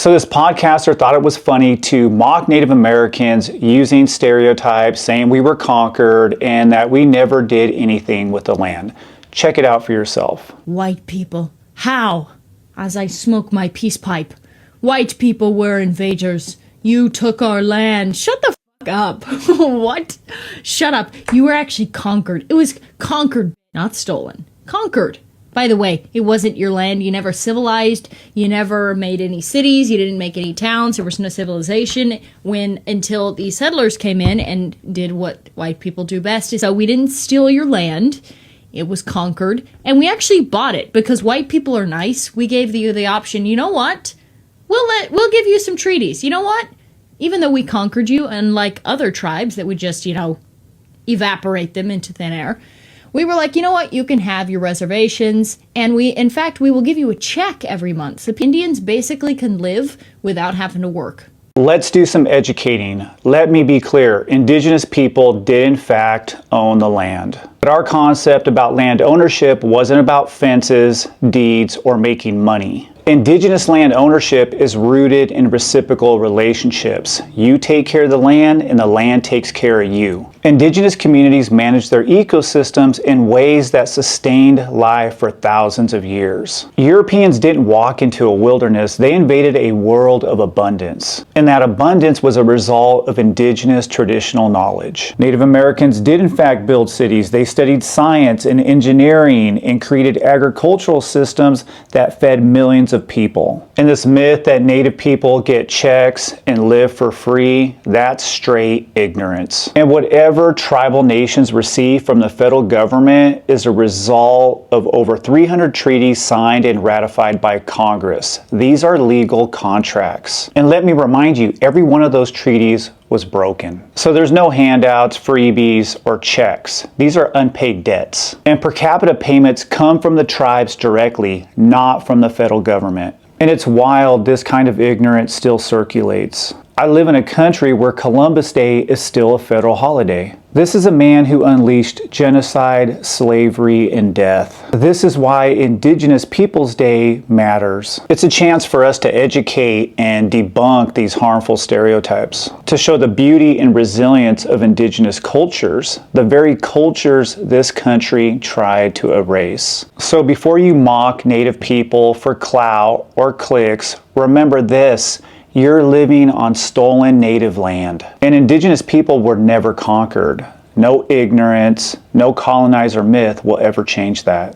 So this podcaster thought it was funny to mock Native Americans using stereotypes, saying we were conquered and that we never did anything with the land. Check it out for yourself. White people. How? As I smoke my peace pipe. White people were invaders. You took our land. Shut the fuck up. What? Shut up. You were actually conquered. It was conquered, not stolen. Conquered. By the way, it wasn't your land. You never civilized. You never made any cities. You didn't make any towns. There was no civilization until the settlers came in and did what white people do best. So we didn't steal your land. It was conquered. And we actually bought it because white people are nice. We gave you the option, you know what? We'll give you some treaties. You know what? Even though we conquered you, unlike other tribes that would just, evaporate them into thin air, we were like, you know what? You can have your reservations. And in fact, we will give you a check every month. So Indians basically can live without having to work. Let's do some educating. Let me be clear. Indigenous people did in fact own the land. But our concept about land ownership wasn't about fences, deeds, or making money. Indigenous land ownership is rooted in reciprocal relationships. You take care of the land and the land takes care of you. Indigenous communities manage their ecosystems in ways that sustained life for thousands of years. Europeans didn't walk into a wilderness, they invaded a world of abundance. And that abundance was a result of indigenous traditional knowledge. Native Americans did in fact build cities. They studied science and engineering and created agricultural systems that fed millions of people. And this myth that Native people get checks and live for free, that's straight ignorance. And whatever tribal nations receive from the federal government is a result of over 300 treaties signed and ratified by Congress. These are legal contracts. And let me remind you, every one of those treaties was broken. So there's no handouts, freebies, or checks. These are unpaid debts. And per capita payments come from the tribes directly, not from the federal government. And it's wild this kind of ignorance still circulates. I live in a country where Columbus Day is still a federal holiday. This is a man who unleashed genocide, slavery, and death. This is why Indigenous Peoples Day matters. It's a chance for us to educate and debunk these harmful stereotypes, to show the beauty and resilience of Indigenous cultures, the very cultures this country tried to erase. So before you mock Native people for clout or clicks, remember this. You're living on stolen native land. And Indigenous people were never conquered. No ignorance, no colonizer myth will ever change that.